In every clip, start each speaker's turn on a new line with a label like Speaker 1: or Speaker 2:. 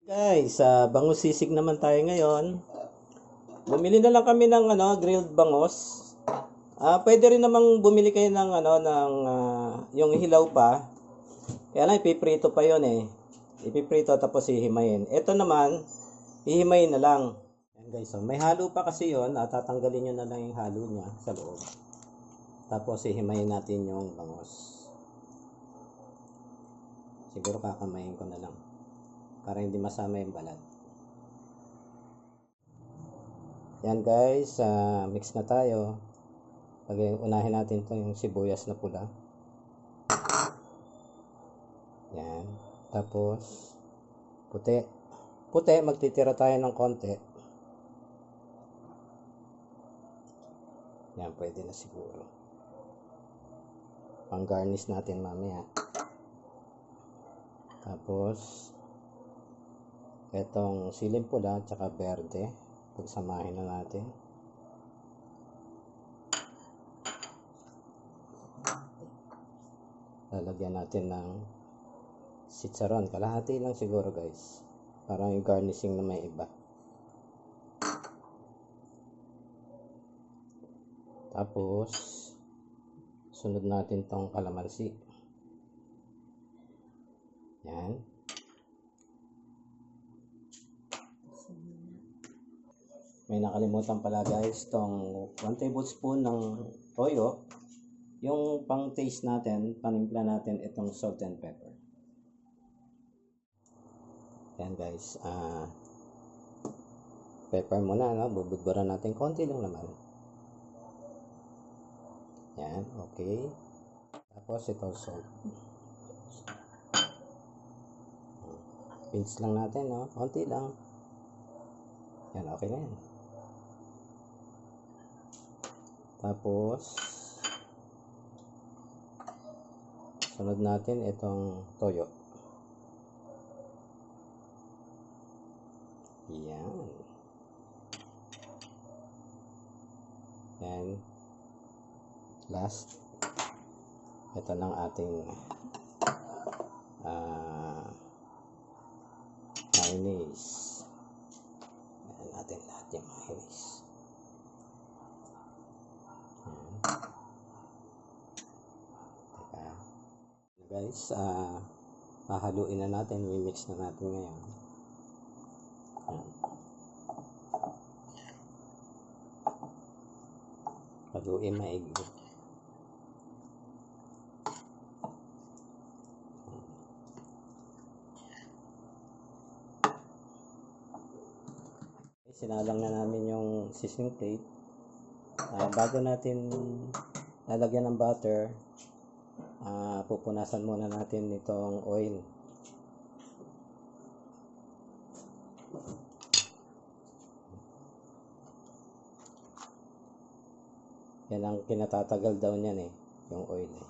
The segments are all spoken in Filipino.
Speaker 1: Guys, sa bangus sisig naman tayo ngayon. Bumili na lang kami ng grilled bangus. Pwede rin namang bumili kayo ng yung hilaw pa. Kaya lang ipiprito pa 'yon eh. Ipiprito tapos hihimayin. Ito naman, hihimayin na lang. Yan guys, so may halo pa kasi 'yon. Tatanggalin niyo na lang yung halo niya sa loob. Tapos hihimayin natin yung bangus. Siguro kakamayin ko na lang para hindi masama yung balat. Yan guys, mix na tayo. Unahin natin to yung sibuyas na pula. Yan. Tapos puti. Puti, magtitira tayo ng konti. Yan, pwede na siguro. Pang garnish natin mamaya. Tapos etong siling pula tsaka berde, pagsamahin na natin. Lalagyan natin ng sitsaron, kalahati lang siguro guys, para yung garnishing na may iba. Tapos sunod natin tong kalamansi. Yan. May nakalimutan pala guys, tong 1 tablespoon ng toyo. Yung pang taste natin, panimpla natin itong salt and pepper. Yan guys, pepper muna, bubudburan natin konti lang naman. Yan, okay. Tapos itong salt. Pinch lang natin, konti lang. Yan, okay na yan. Tapos sunod natin itong toyo. Yan. And last, ito lang ating mayonnaise. Ayan natin lahat yung mayonnaise. Guys, hahaluin na natin, i-mix na natin ngayon. Haluin maigi. Sinalang na namin yung seasoning plate. Bago natin lalagyan ng butter, pupunasan muna natin itong oil. Yan ang kinatatagal daw niyan eh, yung oil eh.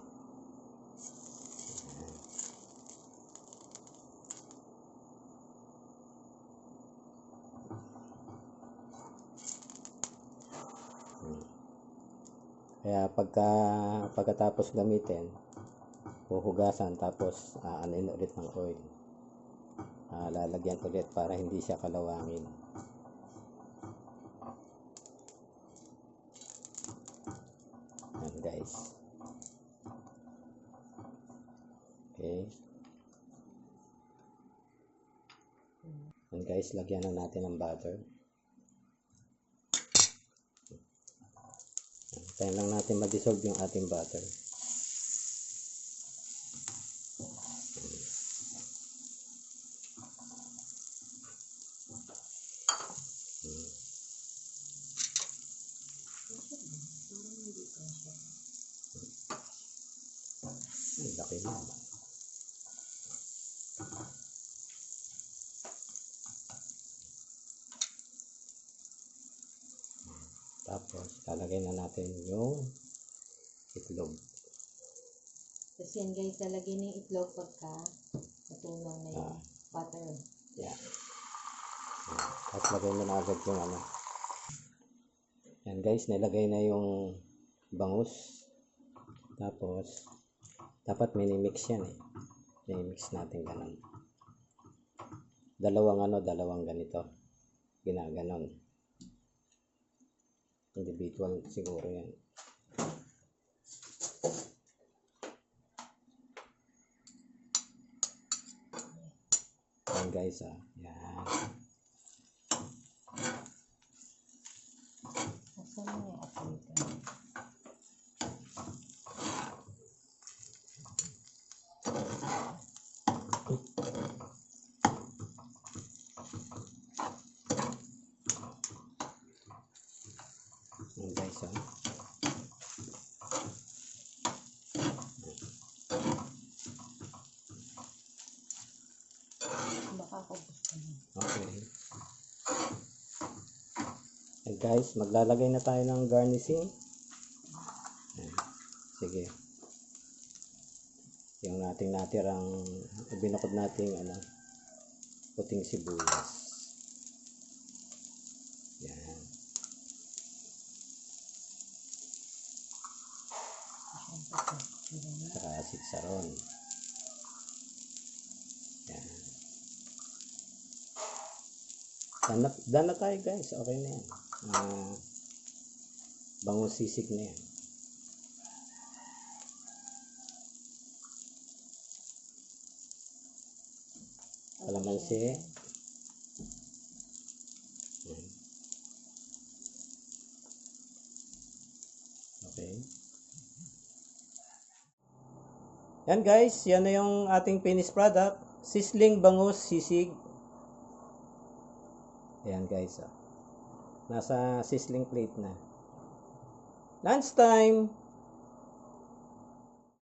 Speaker 1: Kaya pagkatapos gamitin, huhugasan tapos anuin ulit ng oil. Lalagyan ulit para hindi siya kalawangin. Yan guys. Okay. Yan guys, lagyan na natin ng butter. Tayo lang natin ma-dissolve yung ating butter. Laki na. Tapos lalagay na natin yung itlog.
Speaker 2: Tapos yan guys, lalagay na yung itlog pagka natunaw na yung butter.
Speaker 1: Yeah. Tapos lagay mo na agad yung Yan guys, nilagay na yung bangus. Tapos dapat minimix yan eh. Minimix natin ganun. dalawang ganito. Ginaganon. Individual siguro yan. Yan guys, yan.
Speaker 2: Asan mo yung apoy ito?
Speaker 1: Yan guys,
Speaker 2: Baka ako gusto mo.
Speaker 1: Okay. Yan guys, maglalagay na tayo ng garnishing. Yan. Sige. Yung nating natirang binukod nating puting sibuyas. Yan. Saka asid saron. Yan. Done na tayo guys. Okay na yan. Bangus sisig na yan. Kalamansi. Yan. Okay. Yan guys, yan na yung ating finished product. Sizzling bangus sisig. Ayan guys. Nasa sizzling plate na. Lunchtime.